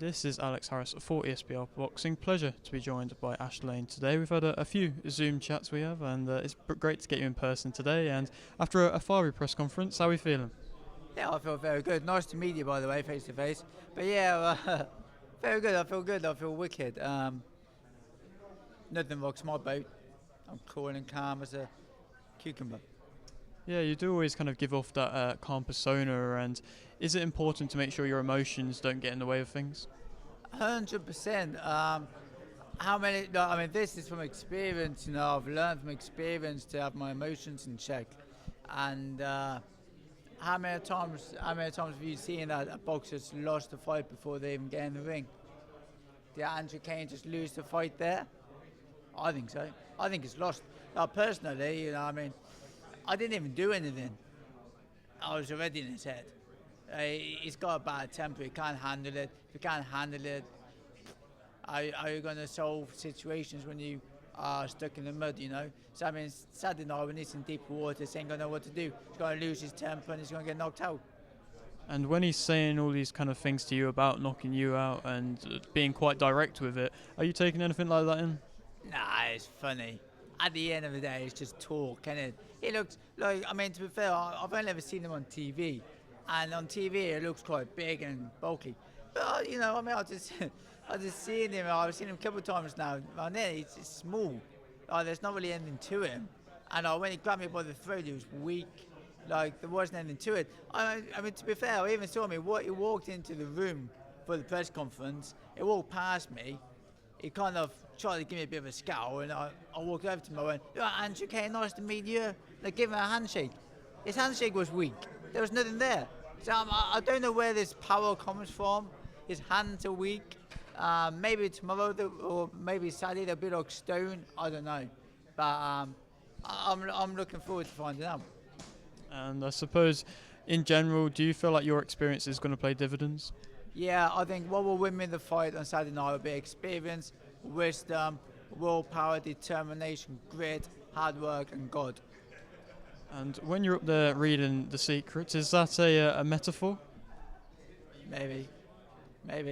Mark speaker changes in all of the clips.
Speaker 1: This is Alex Harris for ESBR Boxing. Pleasure to be joined by Ash Lane today. We've had a few Zoom chats and it's great to get you in person today. And after a fiery press conference, how are we feeling?
Speaker 2: Yeah, I feel very good. Nice to meet you, by the way, face to face. But yeah, very good. I feel good. I feel wicked. Nothing rocks my boat. I'm cool and calm as a cucumber.
Speaker 1: Yeah, you do always kind of give off that calm persona, and is it important to make sure your emotions don't get in the way of things?
Speaker 2: 100%. How many? No, I mean, this is from experience. You know, I've learned from experience to have my emotions in check. And how many times have you seen that a boxer's lost a fight before they even get in the ring? Did Andrew Cain just lose the fight there? I think so. I think it's lost. Now, personally, you know, I mean, I didn't even do anything. I was already in his head. He's got a bad temper. He can't handle it. If you can't handle it, are you going to solve situations when you are stuck in the mud, you know? So, I mean, Saturday night when he's in deep water, he ain't going to know what to do. He's going to lose his temper and he's going to get knocked out.
Speaker 1: And when he's saying all these kind of things to you about knocking you out and being quite direct with it, are you taking anything like that in?
Speaker 2: Nah, it's funny. At the end of the day, it's just talk, isn't it? It looks like, I mean, to be fair, I've only ever seen him on TV. And on TV, it looks quite big and bulky. But, you know, I mean, I just seen him. I've seen him a couple of times now. And then it's small. There's not really anything to him. And when he grabbed me by the throat, he was weak. Like, there wasn't anything to it. I mean, to be fair, I even saw me. He walked into the room for the press conference. He walked past me. He kind of tried to give me a bit of a scowl, and I walked over to him. I went, Andrew Cain, nice to meet you. Like, give him a handshake. His handshake was weak. There was nothing there. So I don't know where this power comes from. His hands are weak. Maybe tomorrow or maybe Saturday they'll be like stone. I don't know. But I'm looking forward to finding out.
Speaker 1: And I suppose, in general, do you feel like your experience is going to play dividends?
Speaker 2: Yeah, I think what will win me the fight on Saturday night will be experience, wisdom, willpower, determination, grit, hard work, and God.
Speaker 1: And when you're up there reading The Secret, is that a metaphor?
Speaker 2: Maybe,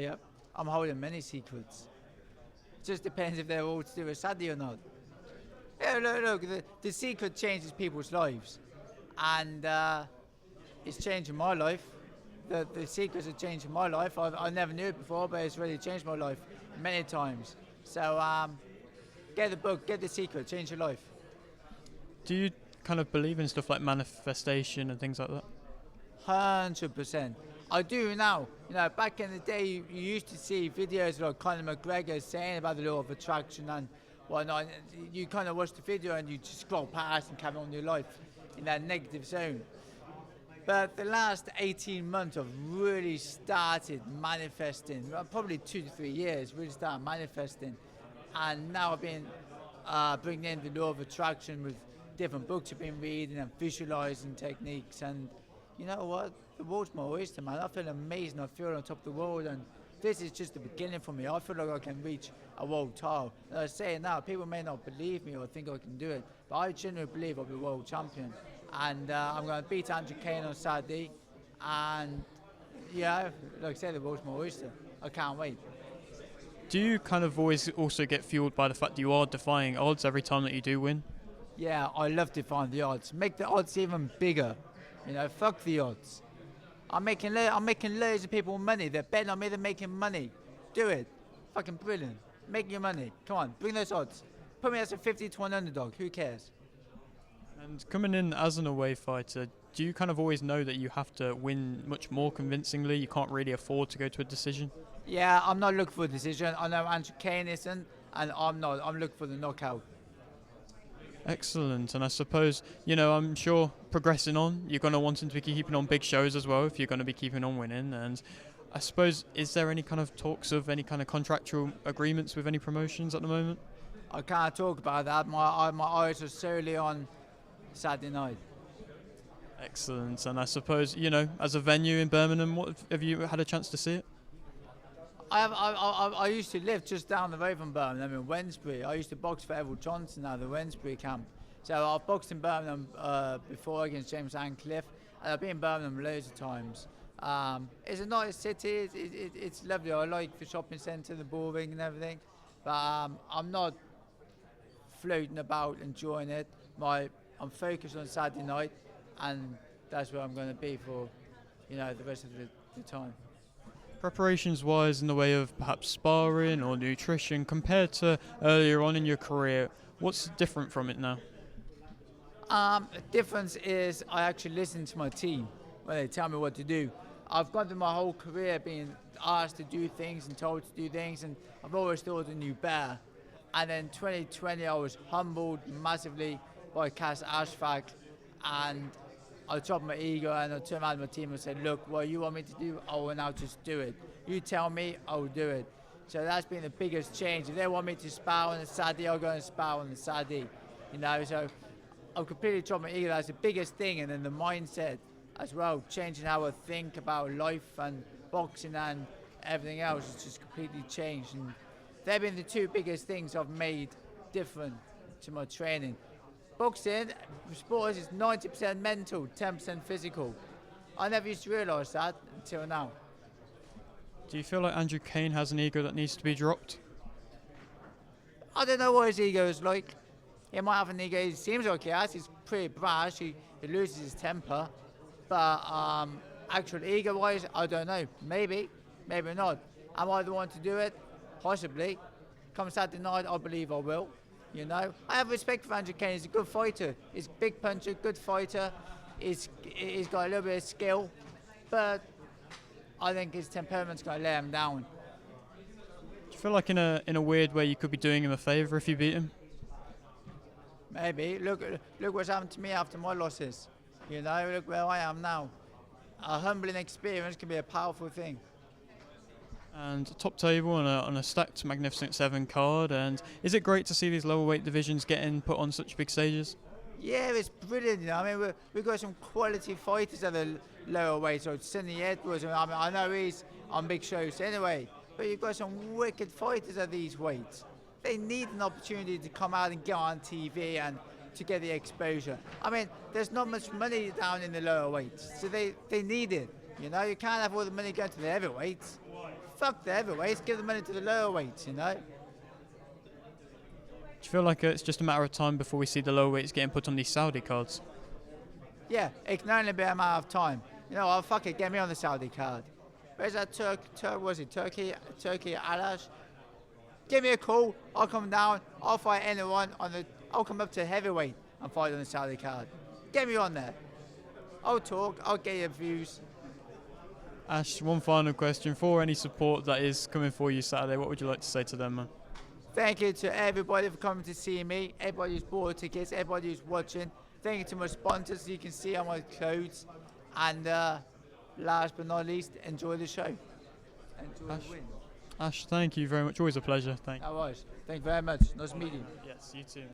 Speaker 2: yeah. I'm holding many secrets. It just depends if they're all to do with Saturday or not. Yeah, look, the Secret changes people's lives. And it's changing my life. The Secrets are changing my life. I never knew it before, but it's really changed my life many times. So get the book, get The Secret, change your life.
Speaker 1: Do you kind of believe in stuff like manifestation and things like that?
Speaker 2: 100%. I do now. You know, back in the day, you used to see videos like Conor McGregor saying about the law of attraction and whatnot. You kind of watch the video and you just scroll past and carry on with your life in that negative zone. But the last 18 months I've really started manifesting, probably 2 to 3 years, really started manifesting. And now I've been bringing in the law of attraction with different books I've been reading and visualizing techniques. And you know what? The world's my oyster, man. I feel amazing. I feel on top of the world. And this is just the beginning for me. I feel like I can reach a world title. And I say it now, people may not believe me or think I can do it, but I genuinely believe I'll be world champion. And I'm going to beat Andrew Cain on Saturday. And yeah, like I said, the world's my oyster. I can't wait.
Speaker 1: Do you kind of always also get fueled by the fact that you are defying odds every time that you do win?
Speaker 2: Yeah, I love defying the odds. Make the odds even bigger. You know, fuck the odds. I'm making loads of people money. They're betting on me. They're making money. Do it. Fucking brilliant. Make your money. Come on, bring those odds. Put me as a 50 to 1 underdog. Who cares?
Speaker 1: And coming in as an away fighter, do you kind of always know that you have to win much more convincingly? You can't really afford to go to a decision?
Speaker 2: Yeah, I'm not looking for a decision. I know Andrew Cain isn't, and I'm not. I'm looking for the knockout.
Speaker 1: Excellent. And I suppose, you know, I'm sure progressing on, you're going to want him to be keeping on big shows as well if you're going to be keeping on winning. And I suppose, is there any kind of talks of any kind of contractual agreements with any promotions at the moment?
Speaker 2: I can't talk about that. My eyes are solely on Saturday night.
Speaker 1: Excellent. And I suppose, you know, as a venue in Birmingham, have you had a chance to see it?
Speaker 2: I used to live just down the road from Birmingham in Wednesbury. I used to box for Errol Johnson at the Wednesbury camp. So I've boxed in Birmingham before against James Cliff, and I've been in Birmingham loads of times. It's a nice city. It's lovely. I like the shopping centre, the boring and everything. But I'm not floating about enjoying it. I'm focused on Saturday night, and that's where I'm going to be for, the rest of the time.
Speaker 1: Preparations wise, in the way of perhaps sparring or nutrition, compared to earlier on in your career, what's different from it now?
Speaker 2: The difference is I actually listen to my team when they tell me what to do. I've gone through my whole career being asked to do things and told to do things, and I've always thought I knew better. And then 2020, I was humbled massively by Cass Ashfaq, and I dropped my ego and I turned around to my team and said, look, what you want me to do, I will now just do it. You tell me, I will do it. So that's been the biggest change. If they want me to spar on a Saturday, I'll go and spar on a Saturday. So I've completely dropped my ego. That's the biggest thing. And then the mindset as well, changing how I think about life and boxing and everything else has just completely changed. And they've been the two biggest things I've made different to my training. Boxing, sport is 90% mental, 10% physical. I never used to realise that until now.
Speaker 1: Do you feel like Andrew Cain has an ego that needs to be dropped?
Speaker 2: I don't know what his ego is like. He might have an ego. He seems like he has. He's pretty brash. He loses his temper. But actual ego-wise, I don't know. Maybe not. Am I the one to do it? Possibly. Come Saturday night, I believe I will. I have respect for Andrew Cain. He's a good fighter. He's a big puncher, good fighter. He's got a little bit of skill, but I think his temperament's going to let him down.
Speaker 1: Do you feel like in a weird way you could be doing him a favour if you beat him?
Speaker 2: Maybe. Look what's happened to me after my losses. Look where I am now. A humbling experience can be a powerful thing.
Speaker 1: And top table on a stacked Magnificent 7 card, and is it great to see these lower weight divisions getting put on such big stages?
Speaker 2: Yeah, it's brilliant. We've got some quality fighters at the lower weight. So Sonny Edwards, I know he's on big shows anyway, but you've got some wicked fighters at these weights. They need an opportunity to come out and get on TV and to get the exposure. There's not much money down in the lower weights, so they need it. You can't have all the money going to the heavyweights. Fuck the heavyweights, give the money to the lower weights, Do you
Speaker 1: feel like it's just a matter of time before we see the lower weights getting put on these Saudi cards?
Speaker 2: Yeah, it can only be a matter of time. Fuck it, get me on the Saudi card. Where's that Turkey Alash? Give me a call, I'll come down, I'll fight anyone I'll come up to heavyweight and fight on the Saudi card. Get me on there. I'll talk, I'll get your views.
Speaker 1: Ash, one final question. For any support that is coming for you Saturday, what would you like to say to them, man?
Speaker 2: Thank you to everybody for coming to see me, everybody who's bought tickets, everybody who's watching. Thank you to my sponsors, you can see on my clothes. And last but not least, enjoy the show. Enjoy the win.
Speaker 1: Ash, thank you very much. Always a pleasure. Thank you.
Speaker 2: Thank you very much. Nice meeting you.
Speaker 1: Yes, you too.